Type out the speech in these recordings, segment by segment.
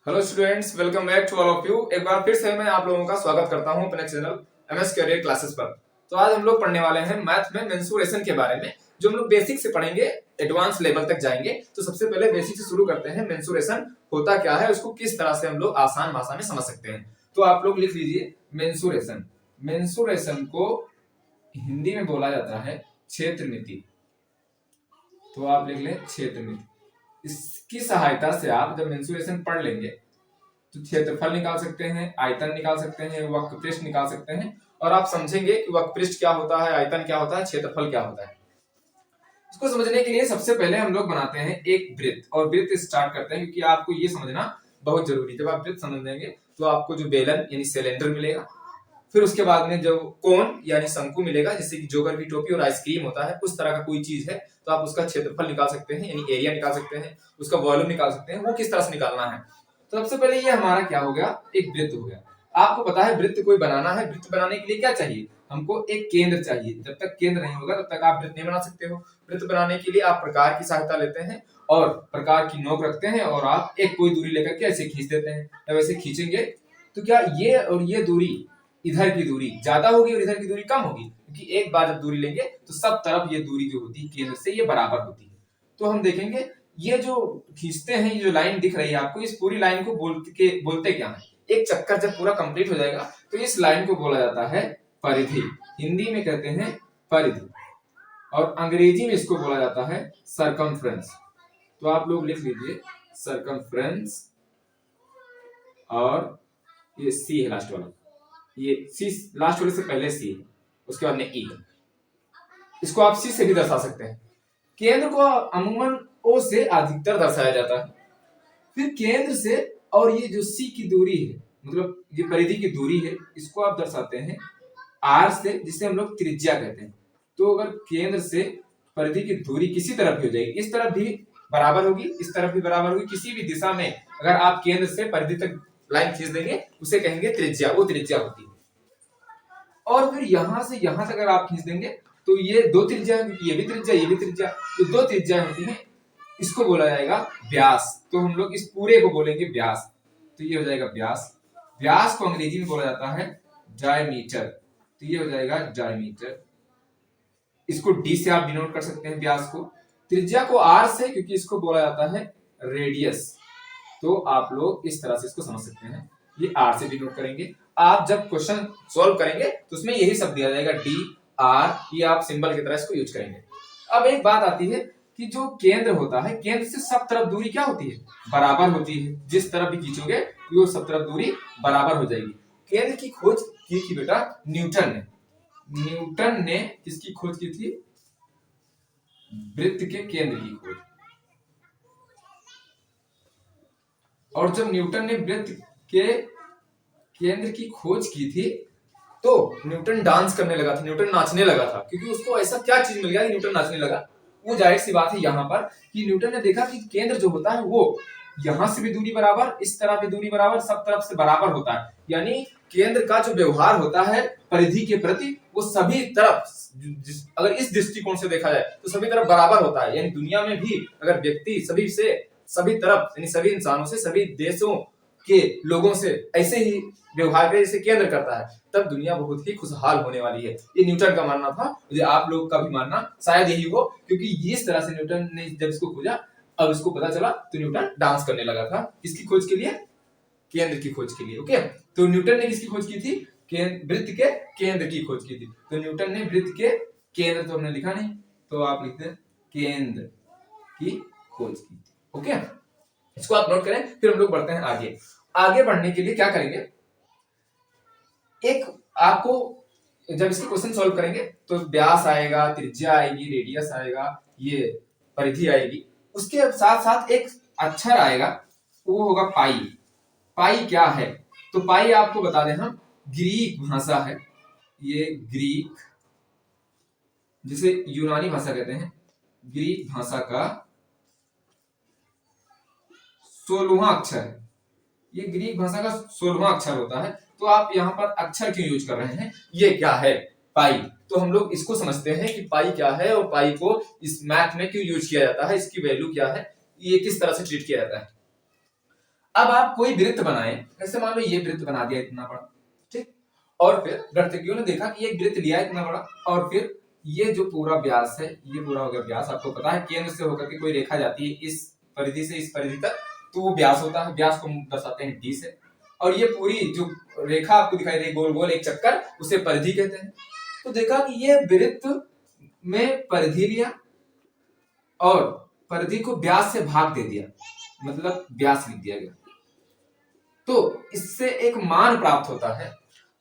Hello students, welcome back to all of you. एक बार फिर से मैं आप लोगों का स्वागत करता हूं अपने चैनल एमएस करियर क्लासेस पर। तो आज हम लोग पढ़ने वाले हैं मैथ में मेंसुरेशन के बारे में, जो हम लोग बेसिक से पढ़ेंगे, एडवांस लेवल तक जाएंगे। तो सबसे पहले बेसिक से शुरू करते हैं। मेंसुरेशन होता क्या है, उसको किस तरह से हम लोग आसान भाषा में समझ सकते हैं। तो आप लोग लिख लीजिए मेंसुरेशन। मेंसुरेशन को हिंदी में बोला जाता है क्षेत्र नीति। तो आप लिख लें क्षेत्र नीति। इसकी सहायता से आप जब मेंसुरेशन पढ़ लेंगे तो क्षेत्रफल निकाल सकते हैं, आयतन निकाल सकते हैं, वक्रपृष्ठ निकाल सकते हैं, और आप समझेंगे कि वक्रपृष्ठ क्या होता है, आयतन क्या होता है, क्षेत्रफल क्या होता है। इसको समझने के लिए सबसे पहले हम लोग बनाते हैं एक वृत्त, और वृत्त स्टार्ट करते हैं क्योंकि आपको ये समझना बहुत जरूरी है। जब आप वृत्त समझ लेंगे तो आपको जो बेलन यानी सिलेंडर मिलेगा, फिर उसके बाद में जो कोन यानी शंकु मिलेगा, जैसे कि जोकर की टोपी और आइसक्रीम होता है, उस तरह का कोई चीज है, तो आप उसका क्षेत्रफल निकाल सकते हैं यानी एरिया निकाल सकते हैं, उसका वॉल्यूम निकाल सकते हैं। वो किस तरह से निकालना है, तो सबसे पहले ये हमारा क्या हो गया, एक वृत्त हो गया। आपको पता है वृत्त कोई बनाना है, वृत्त बनाने के लिए क्या चाहिए, हमको एक केंद्र चाहिए। जब तक केंद्र नहीं होगा तब तक आप वृत्त नहीं बना सकते हो। वृत्त बनाने के लिए आप प्रकार की सहायता लेते हैं और प्रकार की नोक रखते हैं, और आप एक कोई दूरी लेकर के ऐसे खींच देते हैं। जब ऐसे खींचेंगे तो क्या ये और ये दूरी, इधर की दूरी ज्यादा होगी और इधर की दूरी कम होगी, क्योंकि एक बार जब दूरी लेंगे तो सब तरफ ये दूरी जो होती है केंद्र से ये बराबर होती है। तो हम देखेंगे ये जो खींचते हैं, ये जो लाइन दिख रही है आपको, इस पूरी लाइन को बोलते क्या है। एक चक्कर जब पूरा कंप्लीट हो जाएगा तो इस लाइन को बोला जाता है परिधि। हिंदी में कहते हैं परिधि, और अंग्रेजी में इसको बोला जाता है सरकमफ्रेंस। तो आप लोग लिख लीजिए सरकमफ्रेंस, और ये सी है लास्ट वाला, ये सी लास्ट वाले से पहले सी है, उसके बाद में ई। इसको आप सी से भी दर्शा सकते हैं। केंद्र को अमूमन ओ से अधिकतर दर्शाया जाता है। फिर केंद्र से और ये जो सी की दूरी है, मतलब ये परिधि की दूरी है, इसको आप दर्शाते हैं आर से, जिसे हम लोग त्रिज्या कहते हैं। तो अगर केंद्र से परिधि की दूरी किसी तरफ भी हो जाएगी, इस तरफ भी बराबर होगी, इस तरफ भी बराबर होगी, किसी भी दिशा में अगर आप केंद्र से परिधि तक लाइन खींच देंगे उसे कहेंगे त्रिज्या, वो त्रिज्या होती है। और फिर यहां से यहां तक अगर आप खींच देंगे तो ये दो त्रिज्या, ये भी त्रिज्या, ये भी त्रिज्या, तो दो त्रिज्या होती है, इसको बोला जाएगा व्यास। तो हम लोग इस पूरे को बोलेंगे व्यास। तो ये हो जाएगा व्यास। व्यास को अंग्रेजी में बोला जाता है डायमीटर। तो ये हो जाएगा डायमीटर। इसको डी से आप डिनोट कर सकते हैं व्यास को। त्रिज्या को आर से, क्योंकि इसको बोला जाता है रेडियस। तो आप लोग इस तरह से इसको समझ सकते हैं, ये आर से डिनोट करेंगे। आप जब क्वेश्चन सॉल्व करेंगे तो उसमें यही सब दिया जाएगा, डी आर, ये आप सिंबल की तरह इसको यूज करेंगे। अब एक बात आती है कि जो केंद्र होता है, केंद्र से सब तरफ दूरी क्या होती है, बराबर होती है। जिस तरफ भी खींचोगे वो सब तरफ दूरी बराबर हो जाएगी। केंद्र की खोज की थी बेटा न्यूटन ने। न्यूटन ने किसकी खोज की थी, वृत्त के केंद्र की खोज। और जब न्यूटन ने वृत्त के केंद्र की खोज की थी तो न्यूटन डांस करने लगा था, न्यूटन नाचने लगा था, क्योंकि उसको ऐसा क्या चीज मिल गया कि न्यूटन नाचने लगा। वो जाहिर सी बात है यहाँ पर कि न्यूटन ने देखा कि केंद्र जो होता है वो यहां से भी दूरी बराबर, इस तरह भी दूरी बराबर, सब तरफ से बराबर होता है। यानी केंद्र का जो व्यवहार होता है परिधि के प्रति, वो सभी तरफ, अगर इस दृष्टिकोण से देखा जाए तो सभी तरफ बराबर होता है। यानी दुनिया में भी अगर व्यक्ति सभी तरफ यानी सभी इंसानों से, सभी देशों के लोगों से ऐसे ही व्यवहार करे जैसे केंद्र करता है, तब दुनिया बहुत ही खुशहाल होने वाली है। ये न्यूटन का मानना था, मुझे आप लोग का भी मानना शायद यही हो, क्योंकि इस तरह से न्यूटन ने जब इसको खोजा, अब इसको पता चला तो न्यूटन डांस करने लगा था। किसकी खोज के लिए, केंद्र की खोज के लिए। ओके, तो न्यूटन ने किसकी खोज की थी, वृत्त के केंद्र की खोज की थी। तो न्यूटन ने वृत्त के केंद्र, तो हमने लिखा नहीं, तो आप लिखते हैं केंद्र की खोज की थी। ओके, इसको आप नोट करें। फिर हम लोग बढ़ते हैं आगे। आगे बढ़ने के लिए क्या करेंगे, एक आपको जब इसके क्वेश्चन सॉल्व करेंगे तो व्यास आएगा, त्रिज्या आएगी, रेडियस आएगा, ये परिधि आएगी, उसके साथ साथ एक अक्षर आएगा, वो होगा पाई। पाई क्या है, तो पाई आपको बता दें हम ग्रीक भाषा है, ये ग्रीक, जिसे यूनानी भाषा कहते हैं, ग्रीक भाषा का 16वां अक्षर है। ये ग्रीक भाषा का 16वां अक्षर होता है। तो आप यहाँ पर अक्षर क्यों यूज कर रहे हैं, ये क्या है पाई, तो हम लोग इसको समझते हैं कि पाई क्या है और पाई को इस मैथ में क्यों यूज किया जाता है, इसकी वैल्यू क्या है, ये किस तरह से ट्रीट किया जाता है। अब आप कोई वृत्त बनाए, जैसे मान लो ये वृत्त बना दिया इतना बड़ा, ठीक, और फिर गणितज्ञों ने देखा कि एक वृत्त लिया इतना बड़ा, और फिर ये जो पूरा व्यास है, ये पूरा हो गया व्यास। आपको पता है केंद्र से होकर के कोई रेखा जाती है इस परिधि से इस परिधि तक, तो वो व्यास होता है। व्यास को दर्शाते हैं डी से। और ये पूरी जो रेखा आपको दिखाई दे गोल गोल एक चक्कर, उसे परिधि कहते हैं। तो देखा कि ये वृत्त में परिधि लिया और परिधि को व्यास से भाग दे दिया, मतलब व्यास लिख दिया गया, तो इससे एक मान प्राप्त होता है।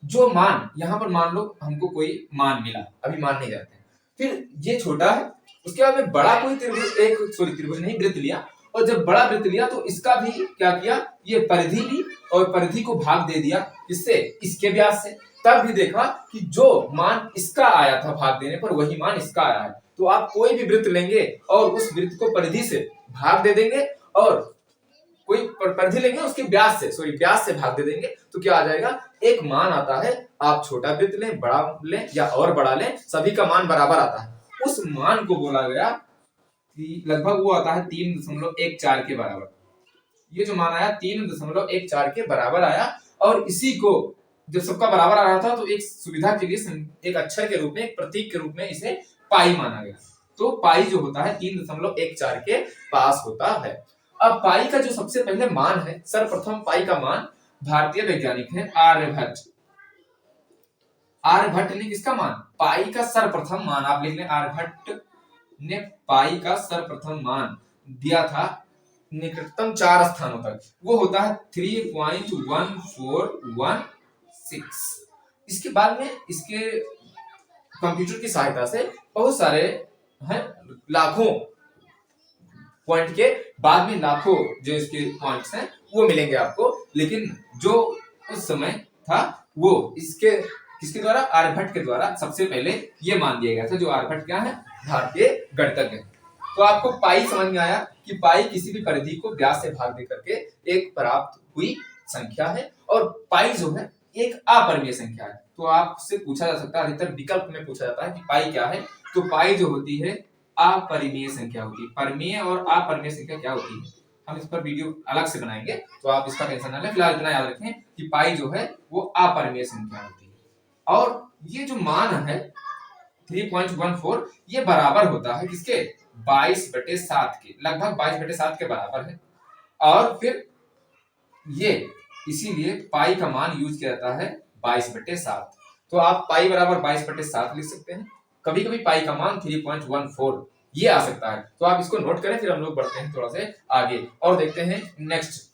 जो मान यहां पर मान लो हमको कोई मान मिला, अभी मान नहीं जाते, फिर ये छोटा है, उसके बाद में बड़ा कोई त्रिभुज, एक त्रिभुज नहीं वृत्त लिया, और जब बड़ा वृत्त लिया तो इसका भी क्या किया, ये परिधि ली और परिधि को भाग दे दिया, इससे इसके व्यास से। तब भी देखा कि जो मान इसका आया था भाग देने पर, वही मान इसका आया है। तो आप कोई भी वृत्त लेंगे और उस वृत्त को परिधि से भाग दे देंगे, और कोई परिधि लेंगे उसके व्यास से, व्यास से भाग दे देंगे, तो क्या आ जाएगा, एक मान आता है। आप छोटा वृत्त लें, बड़ा लें या और बड़ा लें, सभी का मान बराबर आता है। उस मान को बोला गया कि लगभग वो आता है 3.14 के बराबर। ये जो मान आया 3.14 के बराबर आया, और इसी को जब सबका बराबर आ रहा था तो एक सुविधा के लिए एक अक्षर के रूप में, एक प्रतीक के रूप में इसे पाई माना गया। तो पाई जो होता है 3.14 के पास होता है। अब पाई का जो सबसे पहले मान है, सर्वप्रथम पाई का मान भारतीय वैज्ञानिक है आर्यभट्ट। आर्यभट्ट ने किसका मान, पाई का सर्वप्रथम मान, आप लिख लें आर्यभट्ट ने पाई का सर्वप्रथम मान दिया था निकटतम 4 स्थानों तक, वो होता है 3.1416। इसके बाद में इसके कंप्यूटर की सहायता से बहुत सारे हैं, लाखों पॉइंट के बाद में लाखों जो इसके पॉइंट्स हैं वो मिलेंगे आपको, लेकिन जो उस समय था वो इसके किसके द्वारा, आर्यभट्ट के द्वारा सबसे पहले ये मान दिया गया था। जो आर्यभट्ट क्या है, भारतीय गणितज्ञ। तो आपको पाई समझ में आया कि पाई किसी भी परिधि को व्यास से भाग दे करके एक प्राप्त हुई संख्या है, और पाई जो है एक अपरिमेय संख्या है। तो आपसे पूछा जा सकता है, अधिकतर विकल्प में पूछा जाता है कि पाई क्या है, तो पाई जो होती है अपरिमेय संख्या होती है। परिमेय और अपरिमेय संख्या क्या होती है, हम इस पर वीडियो अलग से बनाएंगे, तो आप इसका टेंशन ना लें। फिलहाल इतना याद रखें कि पाई जो है वो अपरिमेय संख्या होती है। और ये जो मान है 3.14, ये बराबर होता है किसके, 22/7 के, लगभग 22/7 के बराबर है। और फिर ये इसीलिए पाई का मान यूज किया जाता है 22/7। तो आप पाई बराबर 22/7 लिख सकते हैं। कभी कभी पाई का मान 3.14 ये आ सकता है, तो आप इसको नोट करें। फिर हम लोग बढ़ते हैं थोड़ा सा आगे और देखते हैं नेक्स्ट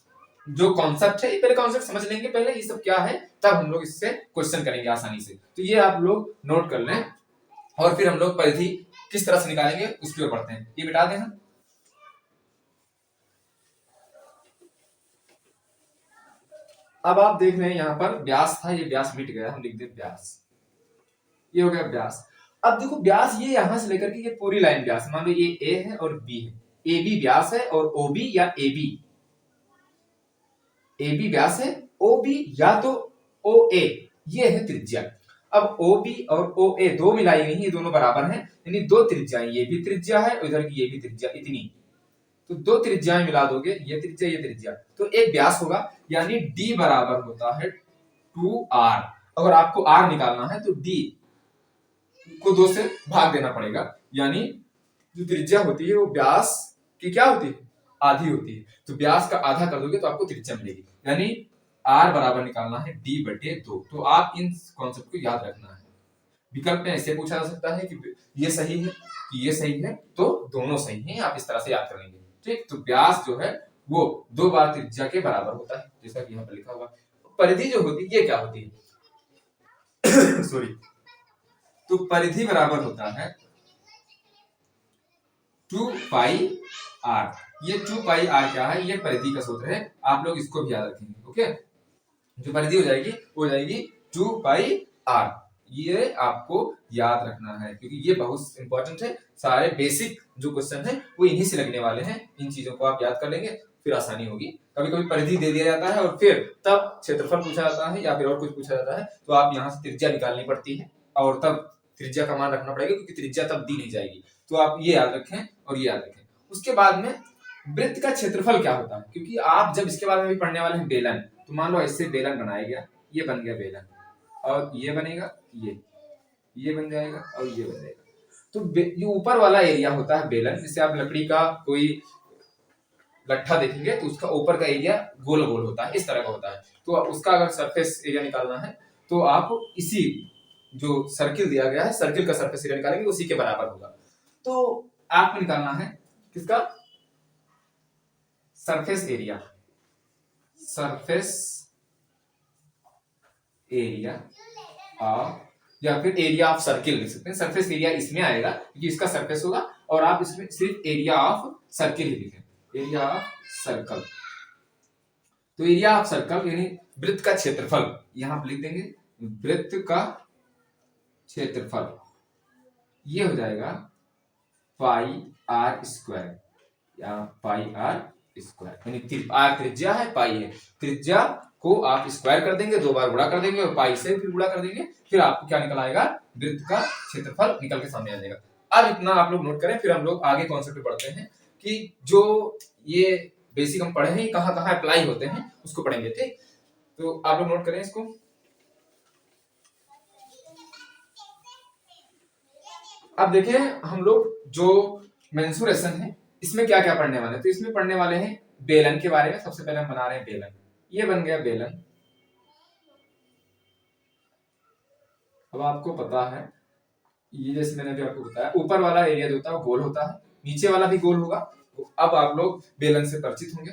जो कॉन्सेप्ट है। पहले कॉन्सेप्ट समझ लेंगे, पहले ये सब क्या है, तब हम लोग इससे क्वेश्चन करेंगे आसानी से। तो ये आप लोग नोट कर लें, और फिर हम लोग परिधि किस तरह से निकालेंगे उसकी ओर बढ़ते हैं। ये बिठा दें हम। अब आप देख रहे हैं यहाँ पर व्यास था, ये व्यास मिट गया, हम लिख दें व्यास, ये हो गया व्यास। अब देखो व्यास ये यहां से लेकर के ये पूरी लाइन व्यास, मान लो ये ए है और बी है, ए बी व्यास है, और ओ बी या ए बी व्यास है, ओ बी या तो ओ ए, ये है त्रिज्या। अब ओ बी और ओ ए दो मिलाई गई, ये दोनों बराबर हैं, यानी दो त्रिज्याएं, ये भी त्रिज्या है और इधर की ये भी त्रिज्या, इतनी। तो दो त्रिज्याएं मिला दोगे, ये त्रिज्या ये त्रिज्या, तो एक व्यास होगा, यानी डी बराबर होता है 2r। अगर आपको r निकालना है तो d को 2 से भाग देना पड़ेगा, यानी जो त्रिज्या होती है वो व्यास की क्या होती है, आधी होती है। तो व्यास का आधा कर दोगे तो आपको त्रिज्या मिलेगी, यानी r बराबर निकालना है d/2। तो आप इन कॉन्सेप्ट को याद रखना है। विकल्प में ऐसे पूछा जा सकता है कि ये सही है कि ये सही है, तो दोनों सही हैं, आप इस तरह से याद कर लेंगे। ठीक, तो व्यास जो है वो 2 बार त्रिज्या के बराबर होता है, जैसा कि यहाँ पर लिखा हुआ। परिधि जो होती है ये क्या होती है सॉरी, तो परिधि बराबर होता है 2πr। ये 2πr क्या है, ये परिधि का सूत्र है, आप लोग इसको भी याद रखेंगे। ओके, जो परिधि हो जाएगी 2πr, ये आपको याद रखना है क्योंकि ये बहुत इंपॉर्टेंट है। सारे बेसिक जो क्वेश्चन है वो इन्हीं से लगने वाले हैं। इन चीजों को आप याद कर लेंगे फिर आसानी होगी। कभी कभी परिधि दे दिया जाता है और फिर तब क्षेत्रफल पूछा जाता है या फिर और कुछ पूछा जाता है, तो आप यहाँ से त्रिज्या निकालनी पड़ती है और तब त्रिज्या का मान रखना पड़ेगा, क्योंकि त्रिज्या तब दी नहीं जाएगी। तो आप ये याद रखें और ये याद रखें। उसके बाद में वृत्त का क्षेत्रफल क्या होता है, क्योंकि आप जब इसके बारे में भी पढ़ने वाले हैं बेलन, तो मान लो ऐसे बेलन बनाया गया, ये बन गया बेलन, और ये बनेगा, ये बन जाएगा और ये बन जाएगा। तो ये ऊपर वाला एरिया होता है बेलन, जिसे आप लकड़ी का कोई लट्ठा देखेंगे तो उसका ऊपर का एरिया गोल गोल होता है, इस तरह का होता है। तो उसका अगर सरफेस एरिया निकालना है तो आप इसी जो सर्किल दिया गया है, सर्किल का सरफेस एरिया निकालेंगे, उसी के बराबर होगा। तो आपको निकालना है किसका surface area, surface area of, या फिर एरिया ऑफ सर्किल लिख सकते हैं। सरफेस एरिया इसमें आएगा क्योंकि इसका सरफेस होगा, और आप इसमें सिर्फ एरिया ऑफ सर्किल ही लिखें, एरिया ऑफ सर्कल। तो एरिया ऑफ सर्कल यानी वृत्त का क्षेत्रफल, यहां आप लिख देंगे वृत्त का क्षेत्रफल, ये हो जाएगा पाई आर स्क्वायर, या पाई आर स्क्वायर, यानी आर त्रिज्या है, पाई है, त्रिज्या को आप स्क्वायर कर देंगे, 2 बार गुणा कर देंगे और पाई से फिर गुणा कर देंगे, फिर आपको क्या निकल आएगा, वृत्त का क्षेत्रफल निकल के सामने आ जाएगा। अब इतना आप लोग नोट करें, फिर हम लोग आगे कॉन्सेप्ट पे पढ़ते हैं कि जो ये बेसिक हम पढ़े हैं ये कहाँ कहाँ अप्लाई होते हैं उसको पढ़ेंगे, ठीक। तो आप लोग नोट करें इसको। अब देखिए हम लोग जो मेंसुरेशन है इसमें क्या क्या पढ़ने वाले हैं, तो इसमें पढ़ने वाले हैं बेलन के बारे में। सबसे पहले हम बना रहे हैं बेलन, ये बन गया बेलन। अब आपको पता है ये, जैसे मैंने भी आपको बताया, ऊपर वाला एरिया जो होता है वो गोल होता है, नीचे वाला भी गोल होगा। तो अब आप लोग बेलन से परिचित होंगे।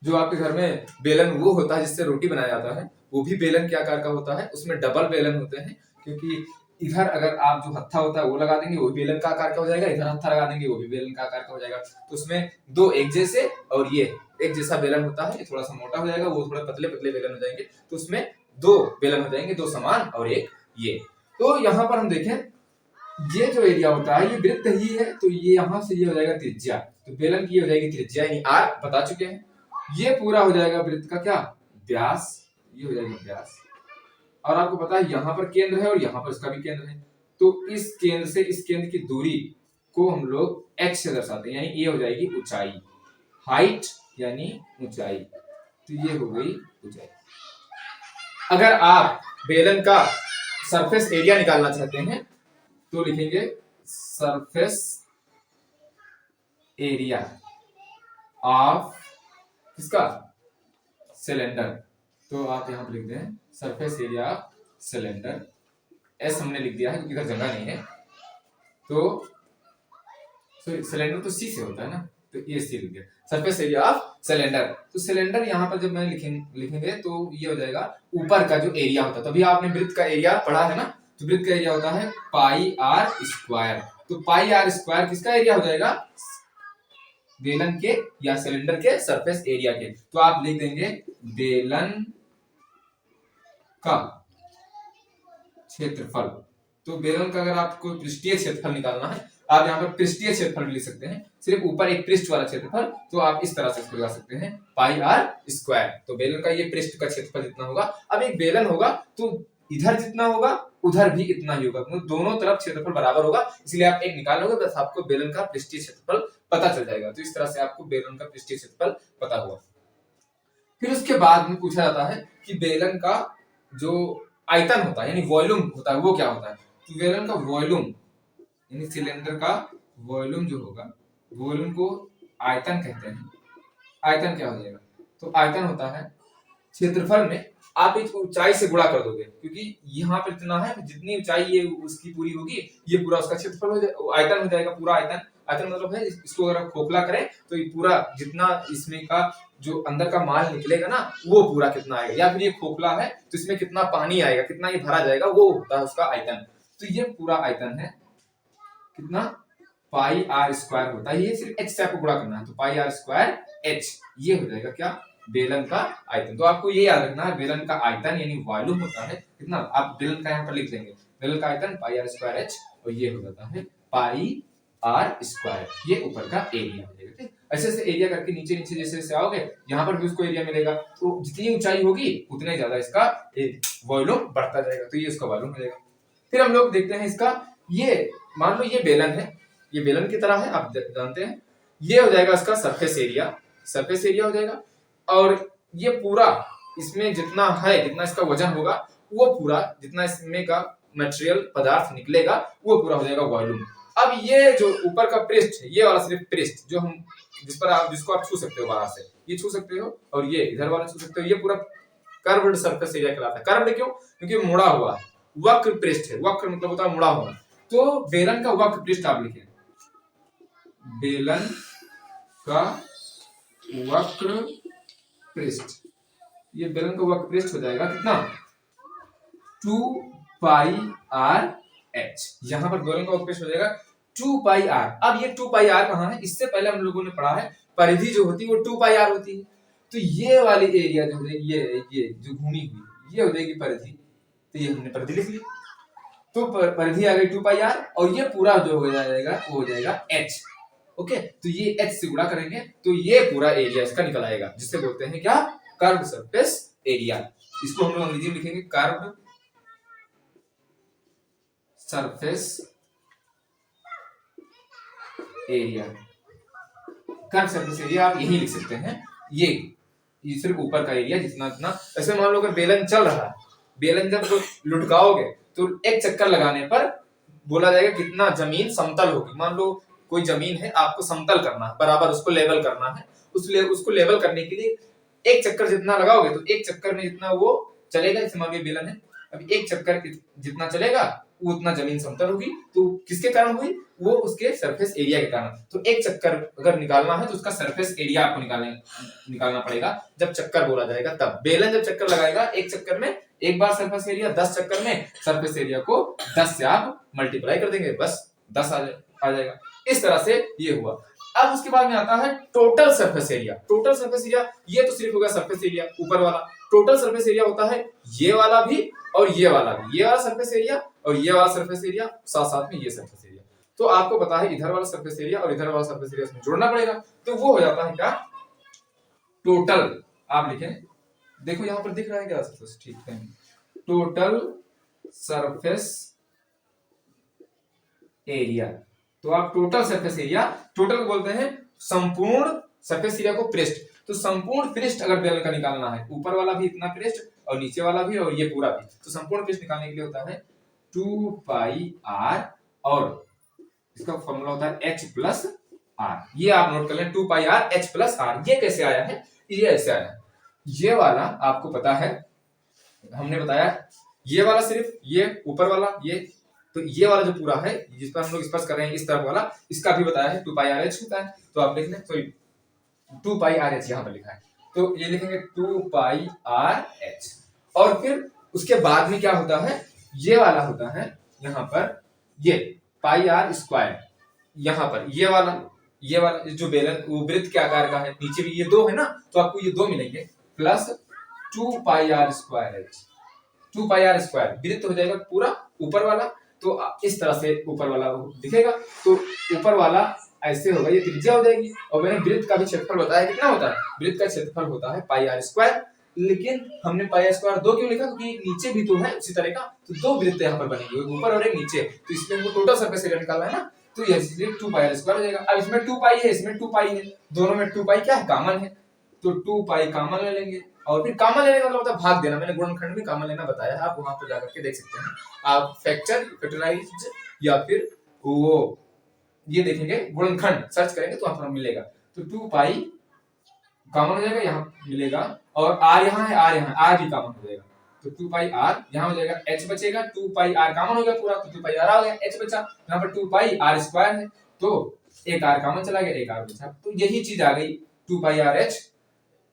जो आपके घर में बेलन वो होता है जिससे रोटी बनाया जाता है, वो भी बेलन के आकार का होता है। उसमें डबल बेलन होते हैं, क्योंकि इधर अगर आप जो हत्था होता है वो लगा देंगे वो भी बेलन का आकार का हो जाएगा, इधर हत्था लगा देंगे वो भी बेलन का आकार का हो जाएगा। तो उसमें 2 एक जैसे और ये एक जैसा बेलन होता है, ये थोड़ा सा मोटा हो जाएगा, वो थोड़ा पतले पतले बेलन हो जाएंगे। तो उसमें 2 बेलन हो जाएंगे, 2 समान और एक ये। तो यहाँ पर हम देखें ये जो एरिया होता है ये वृत्त ही है, तो ये यहाँ से ये हो जाएगा त्रिज्या, तो बेलन की हो जाएगी त्रिज्या यानी आर, बता चुके हैं। ये पूरा हो जाएगा वृत्त का क्या, व्यास, ये हो जाएगा व्यास। और आपको पता है यहाँ पर केंद्र है और यहाँ पर इसका भी केंद्र है, तो इस केंद्र से इस केंद्र की दूरी को हम लोग h से दर्शाते हैं, यानी ये हो जाएगी ऊंचाई, हाइट यानी ऊंचाई। तो ये हो गई ऊंचाई। अगर आप बेलन का सरफेस एरिया निकालना चाहते हैं तो लिखेंगे सरफेस एरिया ऑफ किसका, सिलेंडर। तो आप यहां पर लिख दें surface area of cylinder, S हमने लिख दिया है क्योंकि इधर जगह नहीं है। तो सिलेंडर तो सी से होता है ना, तो ये सी लिख दिया, सरफेस एरिया ऑफ सिलेंडर। तो सिलेंडर यहाँ पर जब मैं लिखेंगे तो ये हो जाएगा ऊपर का जो एरिया होता है। तभी आपने वृत्त का एरिया पढ़ा है ना, तो वृत्त का एरिया होता है पाई आर स्क्वायर। तो पाई आर स्क्वायर किसका एरिया हो जाएगा, बेलन के या सिलेंडर के सरफेस एरिया के। तो आप लिख देंगे बेलन का क्षेत्रफल। तो बेलन का अगर आपको पृष्ठीय क्षेत्रफल निकालना है, आप यहाँ पर पृष्ठीय क्षेत्रफल भी लिख सकते हैं, सिर्फ ऊपर एक पृष्ठ वाला क्षेत्रफल। तो आप इस तरह से इसको लगा सकते हैं पाई आर स्क्वायर। तो बेलन का ये पृष्ठ का क्षेत्रफल जितना होगा, अब एक बेलन होगा तो इधर जितना होगा उधर भी इतना ही होगा, तो दोनों तरफ क्षेत्रफल बराबर होगा, इसलिए आप एक निकालोगे बस आपको बेलन का पृष्ठीय क्षेत्रफल पता चल जाएगा। तो इस तरह से आपको बेलन का पृष्ठीय क्षेत्रफल पता हुआ। फिर उसके बाद में पूछा जाता है कि बेलन का जो आयतन होता है यानी वॉल्यूम होता है वो क्या होता है। तो बेलन का वॉल्यूम यानी सिलेंडर का वॉल्यूम जो होगा, वॉल्यूम को आयतन कहते हैं। आयतन क्या हो जाएगा, तो आयतन होता है क्षेत्रफल में आप इस ऊंचाई से गुणा कर दोगे, क्योंकि यहाँ पर इतना है, जितनी ऊंचाई ये उसकी पूरी होगी ये पूरा उसका क्षेत्रफल हो जाएगा, आयतन हो जाएगा पूरा आयतन। आयतन मतलब है इसको अगर आप खोखला करें तो ये पूरा जितना इसमें का जो अंदर का माल निकलेगा ना वो पूरा कितना आएगा, या फिर ये खोखला है तो इसमें कितना पानी आएगा, कितना ये भरा जाएगा, वो होता है उसका आयतन। तो ये पूरा आयतन है कितना, पाई आर स्क्वायर होता है। ये सिर्फ h से आपको गुणा करना है, तो पाई आर स्क्वायर h, ये हो जाएगा क्या, बेलन का आयतन। तो आपको ये याद रखना है बेलन का आयतन यानी वॉल्यूम होता है कितना, आप बेलन का यहाँ पर लिख लेंगे बेलन का आयतन पाई आर स्क्वायर h, और ये हो जाता है पाई आर स्क्वायर, ये ऊपर का एरिया हो जाएगा। ठीक, ऐसे ऐसे एरिया करके नीचे नीचे जैसे जैसे आओगे यहाँ पर भी उसको एरिया मिलेगा, तो जितनी ऊंचाई होगी उतने ज्यादा इसका वॉल्यूम बढ़ता जाएगा, तो ये इसका वॉल्यूम हो जाएगा। फिर हम लोग देखते हैं इसका, ये मान लो ये बेलन है, ये बेलन की तरह है आप जानते हैं। ये हो जाएगा इसका सरफेस एरिया, सरफेस एरिया हो जाएगा। और ये पूरा इसमें जितना है, जितना इसका वजन होगा, वो पूरा जितना इसमें का मटेरियल पदार्थ निकलेगा वो पूरा हो जाएगा वॉल्यूम। अब ये जो ऊपर का पृष्ठ है, ये वाला सिर्फ पृष्ठ जो हम जिस पर आप जिसको आप छू सकते हो बाहर से, ये छू सकते हो, और ये इधर वाला छू सकते हो, ये पूरा कर्व्ड सरफेस एरिया कहलाता है। कर्व्ड क्यों? क्योंकि मुड़ा हुआ वक्र पृष्ठ है। वक्र मतलब होता है मुड़ा हुआ। तो बेलन का वक्र पृष्ठ आप लिखें, बेलन का वक्र पृष्ठ, ये बेलन का वक्र पृष्ठ हो जाएगा कितना? 2 पाई आर एच। यहां पर बेलन का वक्र पृष्ठ हो जाएगा 2 पाई आर। अब ये 2 पाई आर कहां है? इससे पहले हम लोगों ने पढ़ा है परिधि जो होती है वो 2 पाई आर होती है। तो ये वाली एरिया जो है, ये जो घूमी हुई, ये हो जाएगी परिधि। तो ये हमने परिधि लिख ली। तो परिधि आ गई 2 पाई आर, और ये पूरा जो हो जाएगा वो हो जाएगा एच। ओके, तो ये एच से गुणा करेंगे तो ये पूरा एरिया इसका निकल आएगा, जिससे बोलते हैं क्या? Curve surface area. इसको हम लोग अंग्रेजी में लिखेंगे curve surface area. Curve surface area आप यही लिख सकते हैं। ये सिर्फ ऊपर का एरिया जितना जितना। ऐसे मान लो अगर बेलन चल रहा है, बेलन जब लुढ़काओगे तो एक चक्कर लगाने पर बोला जाएगा कितना जमीन समतल होगी। मान लो कोई जमीन है, आपको समतल करना है, बराबर उसको लेवल करना है। उसको लेवल करने के लिए एक चक्कर जितना लगाओगे तो एक चक्कर में जितना वो चलेगा, जैसे मान लो बेलन है, अभी एक चक्कर जितना चलेगा वो उतना जमीन समतल होगी। तो किसके कारण हुई? वो उसके सरफेस एरिया के कारण। तो एक चक्कर अगर निकालना है तो उसका सरफेस एरिया आपको निकालना पड़ेगा जब चक्कर बोला जाएगा तब। बेलन जब चक्कर लगाएगा, एक चक्कर में एक बार सरफेस एरिया, 10 चक्कर में सरफेस एरिया को 10 से आप मल्टीप्लाई कर देंगे, बस 10 आ जाएगा। इस तरह से ये हुआ। अब उसके बाद में आता है total surface area. Total surface area ये तो सिर्फ होगा सरफेस एरिया ऊपर वाला। टोटल सरफेस एरिया होता है ये वाला भी और ये वाला भी, ये वाला सरफेस एरिया और ये वाला सरफेस एरिया, साथ साथ में ये सरफेस एरिया। तो आपको पता है इधर वाला सरफेस एरिया और इधर वाला सरफेस एरिया इसमें जोड़ना पड़ेगा, तो वो हो जाता है क्या? टोटल। आप लिखें, देखो यहां पर दिख रहा है क्या सरफेस? ठीक है, टोटल सरफेस एरिया। तो आप टोटल सरफेस एरिया, टोटल को बोलते हैं संपूर्ण सरफेस एरिया को पृष्ठ। तो संपूर्ण पृष्ठ अगर बेलन का निकालना है, ऊपर वाला भी इतना पृष्ठ और नीचे वाला भी और ये पूरा भी, तो संपूर्ण पृष्ठ निकालने के लिए होता है 2 पाई आर, और इसका फॉर्मूला होता है h प्लस आर। ये आप नोट कर लें, 2 pi are h plus are. ये कैसे आया है? ये ऐसे आया है। ये वाला आपको पता है, हमने बताया ये वाला सिर्फ ये ऊपर वाला ये, तो ये वाला जो पूरा है जिस पर हम लोग स्पर्श कर रहे हैं इस तरफ वाला, इसका भी बताया है 2 पाई आर एच होता है। तो आप लिख लें, सॉरी 2 पाई आर एच यहाँ पर लिखा है, तो ये लिखेंगे 2 पाई आर एच। और फिर उसके बाद में क्या होता है? ये वाला होता है यहाँ पर ये पाई आर स्क्वायर। यहाँ पर ये वाला जो बेलन वो वृत्त के आकार का है, नीचे भी ये दो है ना, तो आपको ये दो मिलेंगे, plus 2 pi r square h. 2 pi r square वृत्त हो जाएगा पूरा ऊपर वाला। तो इस तरह से ऊपर वाला दिखेगा, तो ऊपर वाला ऐसे होगा, ये त्रिज्या हो जाएगी। और मैंने वृत्त का भी क्षेत्रफल बताया कितना होता है? वृत्त का क्षेत्रफल होता है पाई आर स्क्वायर, लेकिन हमने पाई आर स्क्वायर 2 क्यों लिखा? क्योंकि नीचे भी तो है उसी तरह का, तो 2 वृत्त यहाँ पर बनेंगे, एक ऊपर और एक नीचे, तो इसमें हमको टोटल सरफेस एरिया निकालना है ना, तो ये इसलिए 2 पाई आर स्क्वायर हो जाएगा। अब इसमें 2 पाई है, इसमें 2 पाई है, दोनों में 2 पाई क्या है? कॉमन है, तो 2 पाई कॉमन ले लेंगे। और फिर कॉमन लेने का मतलब होता है भाग देना। मैंने गुणनखंड में कॉमन लेना बताया है, आप वहां पर जाकर के देख सकते हैं। आप फैक्टराइज या फिर वो ये देखेंगे गुणनखंड सर्च करेंगे तो आपको मिलेगा। तो 2 पाई कॉमन हो जाएगा, यहाँ मिलेगा, और आर यहाँ है, आर यहाँ, आर भी कॉमन हो जाएगा, तो 2 पाई आर यहाँ हो जाएगा, एच बचेगा, 2 पाई आर कॉमन हो गया पूरा, तो 2 पाई आर आ गया, एच बचा। यहाँ पर 2 पाई आर स्क्वायर है, तो एक आर कॉमन चला गया, एक आर बचा, तो यही चीज आ गई 2 पाई आर एच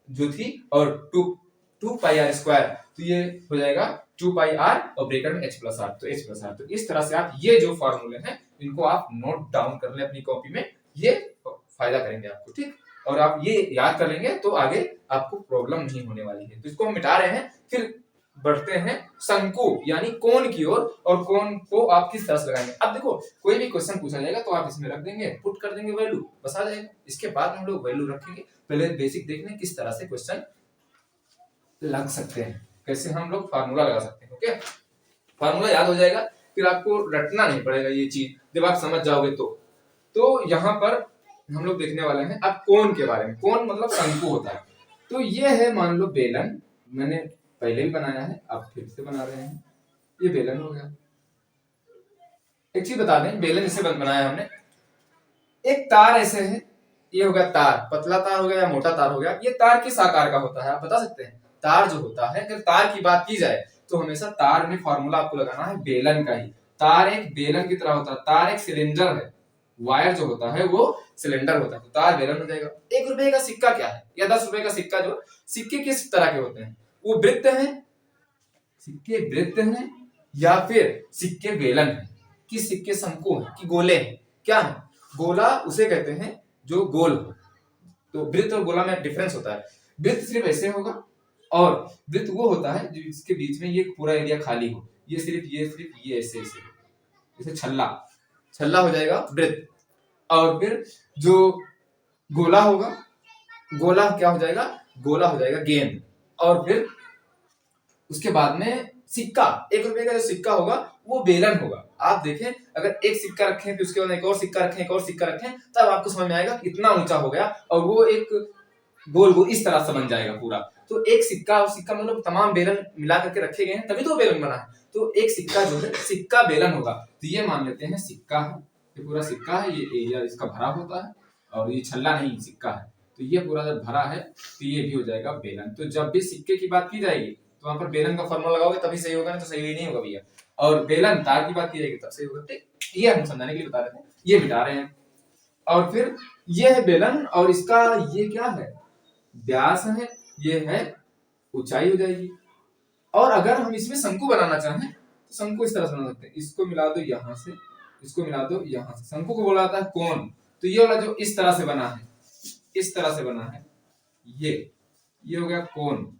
जो थी, और 2 पाई आर स्क्वायर, तो ये हो जाएगा 2 पाई आर और ब्रैकेट में h प्लस आर, तो h प्लस आर। तो इस तरह से आप ये जो फॉर्मूले हैं इनको आप नोट डाउन कर लें अपनी कॉपी में, ये फायदा करेंगे आपको, ठीक। और आप ये याद कर लेंगे तो आगे आपको प्रॉब्लम नहीं होने वाली है। तो इसको हम मिटा रहे हैं, फिर बढ़ते हैं शंकु यानी कोण की ओर, और कोण को आप किस तरह से लगाएंगे। अब देखो कोई भी क्वेश्चन पूछा जाएगा तो आप इसमें रख देंगे, पुट कर देंगे वैल्यू, बस आ जाएगा। इसके बाद हम लोग वैल्यू रखेंगे, पहले बेसिक देख लें किस तरह से क्वेश्चन लग सकते हैं, कैसे हम लोग फार्मूला लगा सकते हैं। ओके, फार्मूला याद हो जाएगा, फिर आपको रटना नहीं पड़ेगा ये चीज, जब आप समझ जाओगे तो यहाँ पर हम लोग देखने वाले हैं अब कोन के बारे में। कोन मतलब शंकु होता है। तो ये है मान लो बेलन, मैंने पहले भी बनाया है, अब फिर से बना रहे हैं। ये बेलन हो गया। एक चीज बता दें, बेलन इसे बनाया हमने, एक तार ऐसे है, ये हो गया तार, पतला तार हो गया या मोटा तार हो गया। ये तार किस आकार का होता है आप बता सकते हैं? तार जो होता है, अगर तार की बात की जाए तो हमेशा तार में फॉर्मूला आपको लगाना है बेलन का ही। तार एक बेलन की तरह होता है, तार एक सिलेंडर है, वायर जो होता है वो सिलेंडर होता है, तो तार बेलन हो जाएगा। 1 रुपए का सिक्का क्या है या 10 रुपए का सिक्का, जो सिक्के किस तरह के होते हैं? वो वृत्त हैं, सिक्के वृत्त हैं या फिर सिक्के बेलन है, कि सिक्के शंकु है कि गोले हैं? क्या है? गोला उसे कहते हैं जो गोल हो। तो वृत्त और गोला में डिफरेंस होता है। वृत्त सिर्फ ऐसे होगा और वृत्त वो होता है जो इसके बीच में ये पूरा एरिया खाली हो, ये सिर्फ ये ऐसे ऐसे, जैसे छल्ला, छल्ला हो जाएगा वृत्त। और फिर जो गोला होगा, गोला क्या हो जाएगा? गोला हो जाएगा गेंद। और फिर उसके बाद में सिक्का, 1 रुपए का जो सिक्का होगा वो बेलन होगा। आप देखें, अगर एक सिक्का रखें फिर उसके बाद एक और सिक्का रखें, एक और सिक्का रखें, तब आपको समझ में आएगा कितना ऊंचा हो गया, और वो एक गोल गोल इस तरह से बन जाएगा पूरा। तो एक सिक्का, और सिक्का मतलब तमाम बेलन मिला करके रखे गए हैं तभी तो बेलन बना है। तो एक सिक्का जो है सिक्का बेलन होगा। तो ये मान लेते हैं सिक्का है, ये पूरा सिक्का है, ये एरिया इसका भरा होता है, और ये छल्ला नहीं सिक्का है। तो ये पूरा जब भरा है तो ये भी हो जाएगा बेलन। तो जब भी सिक्के की बात की जाएगी तो वहां पर बेलन का फॉर्मूला लगाओगे तभी सही होगा, नहीं तो सही नहीं होगा भैया। और बेलन तार की बात की जाएगी तब सही होगा। ठीक, ये हम समझाने के लिए बता रहे थे, ये बिठा रहे हैं। और फिर ये है बेलन, और इसका ये क्या है? व्यास है, ये है ऊंचाई हो जाएगी। और अगर हम इसमें शंकु बनाना चाहें तो शंकु इस तरह से बना सकते हैं, इसको मिला दो यहां से, इसको मिला दो यहां से। शंकु को बोला जाता है कोन। तो ये वाला जो इस तरह से बना है, इस तरह से बना है, ये हो गया कोन,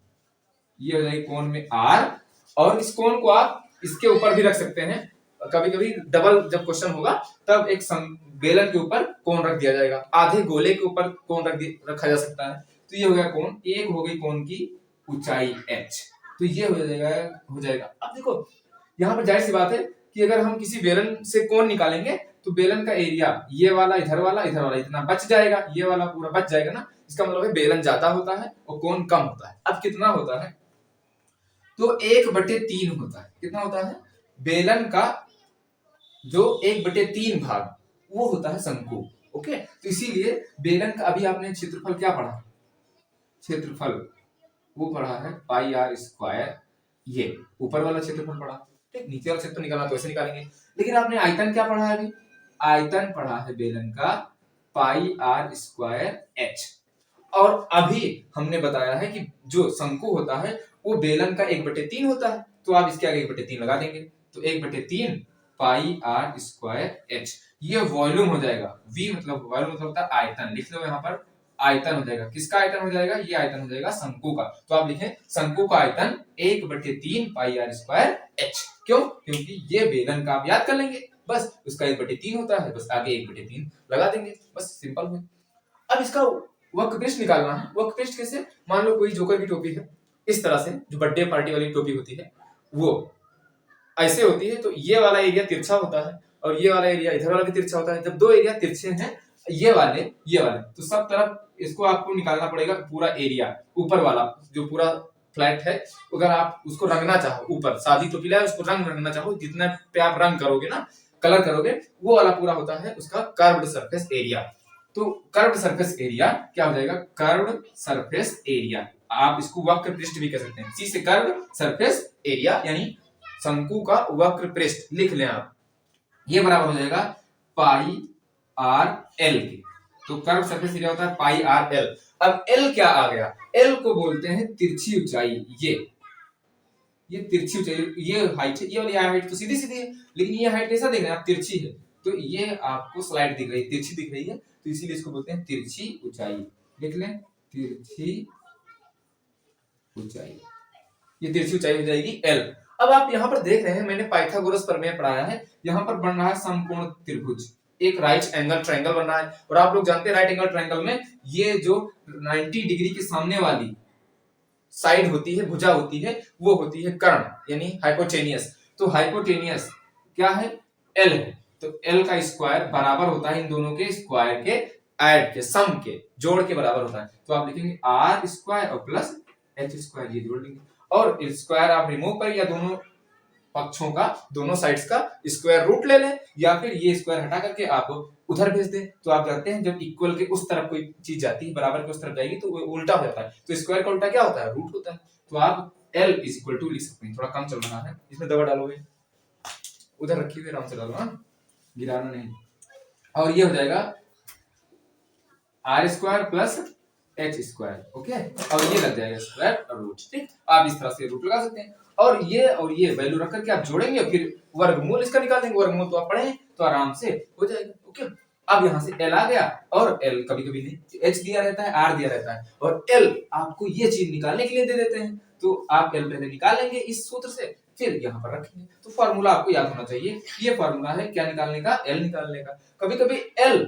ये हो जाएगी कोन में आर। और इस कोन को आप इसके ऊपर भी रख सकते हैं, कभी कभी डबल जब क्वेश्चन होगा तब एक बेलन के ऊपर कोन रख दिया जाएगा, आधे गोले के ऊपर कोन रखा जा सकता है। तो ये हो गया कोन, एक हो गई कोन की ऊंचाई h। तो ये हो जाएगा। अब देखो यहाँ पर जाहिर सी बात है कि अगर हम किसी बेलन से कोन निकालेंगे तो बेलन का एरिया ये वाला, इधर वाला, इधर वाला, इतना बच जाएगा, ये वाला पूरा बच जाएगा ना। इसका मतलब है बेलन ज्यादा होता है और कोन कम होता है। अब कितना होता है? तो 1/3 होता है। कितना होता है? बेलन का जो 1/3 भाग वो होता है शंकु। ओके, तो इसीलिए बेलन का, अभी आपने क्षेत्रफल क्या पढ़ा? क्षेत्रफल वो पढ़ा है पाई आर स्क्वायर, ये ऊपर वाला क्षेत्रफल पढ़ा। ठीक, नीचे वाला क्षेत्रफल निकालना तो ऐसे निकालेंगे। लेकिन आपने आयतन क्या पढ़ा है? अभी आयतन पढ़ा है बेलन का पाई आर स्क्वायर h। और अभी हमने बताया है कि जो शंकु होता है वो बेलन का 1/3 होता है। तो आप इसके आगे 1/3 लगा देंगे, तो 1/3 पाई आर स्क्वायर h। ये वॉल्यूम हो जाएगा। v मतलब वॉल्यूम मतलब होता है आयतन। लिख लो यहाँ पर आयतन हो जाएगा। किसका आयतन हो जाएगा? ये आयतन हो जाएगा शंकु का। तो आप लिखें शंकु का आयतन 1/3 पाई आर स्क्वायर h। क्यों? क्योंकि ये बेलन का, आप याद कर लेंगे बस, उसका 1/3 होता है, बस आगे 1/3 लगा देंगे, बस सिंपल है। अब इसका वक्रपृष्ठ निकालना है। वक्रपृष्ठ कैसे? मान लो कोई जोकर की टोपी है, इस तरह से, जो बर्थडे पार्टी वाली टोपी होती है वो ऐसे होती है। तो ये वाला एरिया तिरछा होता है और ये वाला एरिया इधर वाला भी तिरछा होता है। जब दो एरिया तिरछे हैं, ये वाले तो सब तरफ इसको आपको निकालना पड़ेगा। पूरा एरिया ऊपर वाला जो पूरा फ्लैट है, अगर आप उसको रंगना चाहो, ऊपर सादी टोपी लाए उसको रंगना चाहो, जितना पे आप रंग करोगे ना, कलर करोगे, वो वाला पूरा होता है उसका कर्व्ड सरफेस एरिया। तो कर्व्ड सरफेस एरिया क्या हो जाएगा? Curved surface area. आप इसको वक्र पृष्ठ भी कह सकते हैं। सी से कर्व्ड सरफेस एरिया यानी शंकु का वक्र पृष्ठ लिख लें आप। ये बराबर हो जाएगा पाई आर एल के। तो कर्व सरफेस एरिया होता है पाई आर एल। अब एल क्या आ गया? एल को बोलते हैं तिरछी ऊंचाई। ये तिरछी ऊंचाई, ये हाइट है, ये वाली हाइट तो सीधी सीधी है, लेकिन ये हाइट कैसा दिख रहा है आप? तिरछी है। तो ये आपको स्लाइड दिख रही है, तिरछी दिख रही है, तो इसीलिए इसको बोलते हैं तिरछी ऊंचाई। लिख लें तिरछी ऊंचाई। ये तिरछी ऊंचाई हो जाएगी एल। अब आप यहाँ पर देख रहे हैं, मैंने पाइथागोरस प्रमेय पढ़ाया है। यहाँ पर बन रहा है समकोण त्रिभुज, एक राइट एंगल ट्रायंगल बन रहा है। और आप लोग जानते हैं राइट एंगल ट्रायंगल में ये जो 90 डिग्री के सामने वाली साइड होती है, भुजा होती है, वो होती है कर्ण यानी हाइपोटेनियस। तो हाइपोटेनियस क्या है? एल है। तो एल का स्क्वायर बराबर होता है इन दोनों के स्क्वायर के ऐड के, सम के, जोड़ के बराबर होता है। तो आप लिखेंगे आर स्क्वायर और प्लस एच स्क्वायर, ये जोड़ लेंगे। और स्क्वायर आप रिमूव करें, या दोनों पक्षों का, दोनों साइड्स का स्क्वायर रूट ले लें, या फिर ये स्क्वायर हटा करके आप उधर भेज दें। तो आप जानते हैं जब इक्वल के उस तरफ कोई चीज जाती है, बराबर के उस तरफ जाएगी, तो वो उल्टा हो जाता है। तो स्क्वायर का उल्टा क्या होता है? रूट होता है। तो आप L इज इक्वल टू लिख सकते हैं। थोड़ा कम चल रहा है, इसमें दवा डालोगे, उधर रखी हुई आराम से डालो, हाँ, गिराना नहीं। और ये हो जाएगा r square plus h square, okay. और ये लग जाएगा स्क्वायर और रूट, ठीक। आप इस तरह से रूट लगा सकते हैं। और ये वैल्यू रख करके आप जोड़ेंगे, फिर वर्गमूल इसका निकाल देंगे। वर्गमूल तो आप पढ़े हैं, तो आराम से हो जाएगा, ओके। अब यहाँ से L आ गया, और L कभी कभी नहीं, H दिया रहता है, R दिया रहता है, और L आपको ये चीज निकालने के लिए दे देते हैं। तो आप L पहले निकालेंगे इस सूत्र से, फिर यहाँ पर रखेंगे। तो फॉर्मूला आपको याद होना चाहिए। ये फॉर्मूला है क्या निकालने का? L निकालने का। कभी कभी L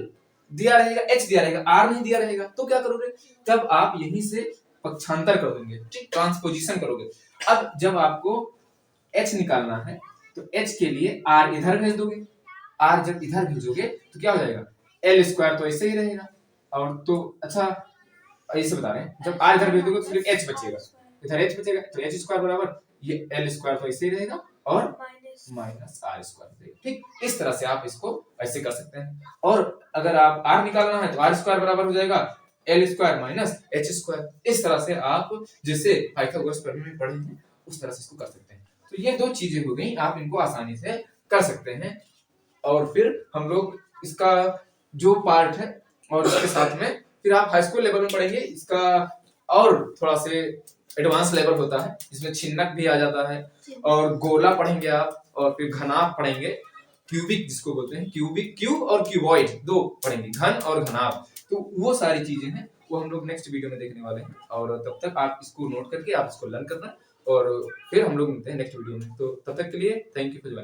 दिया रहेगा, H दिया रहेगा, R नहीं दिया रहेगा, तो क्या करोगे? तब आप यहीं से पक्षांतर कर देंगे, ठीक, ट्रांसपोजिशन करोगे। अब जब आपको H निकालना है, तो H के लिए R इधर भेज दोगे। R जब इधर भेजोगे तो क्या हो जाएगा? L स्क्वायर तो ऐसे ही रहेगा। और तो अच्छा, ऐसे बता रहे हैं, जब R इधर भेज दोगे तो सिर्फ H बचेगा, इधर H बचेगा, तो H स्क्वायर बराबर ये L स्क्वायर तो ऐसे ही रहेगा, और माइनस आर स्क्वायर, ठीक। इस तरह से आप इसको ऐसे कर सकते हैं। और अगर आप R निकालना है तो R स्क्वायर बराबर हो जाएगा L square minus H square. इस तरह से आप जैसे पाइथागोरस प्रमेय में पढ़े हैं, उस तरह से इसको कर सकते हैं। तो ये दो चीजें हो गई, आप इनको आसानी से कर सकते हैं। और फिर हम लोग इसका जो पार्ट है, और इसके साथ में फिर आप हाई स्कूल लेवल में पढ़ेंगे इसका, और थोड़ा से एडवांस लेवल होता है, जिसमें छिन्नक भी आ जाता है, और गोला पढ़ेंगे आप, और फिर घनाभ पढ़ेंगे, क्यूबिक जिसको बोलते हैं, क्यूबिक, क्यूब और क्यूबॉइड, दो पढ़ेंगे, घन और घनाभ। तो वो सारी चीजें हैं, वो हम लोग नेक्स्ट वीडियो में देखने वाले हैं। और तब तक आप इसको नोट करके आप इसको लर्न करना, और फिर हम लोग मिलते हैं नेक्स्ट वीडियो में। तो तब तक के लिए थैंक यू फॉर ज्वाइनिंग।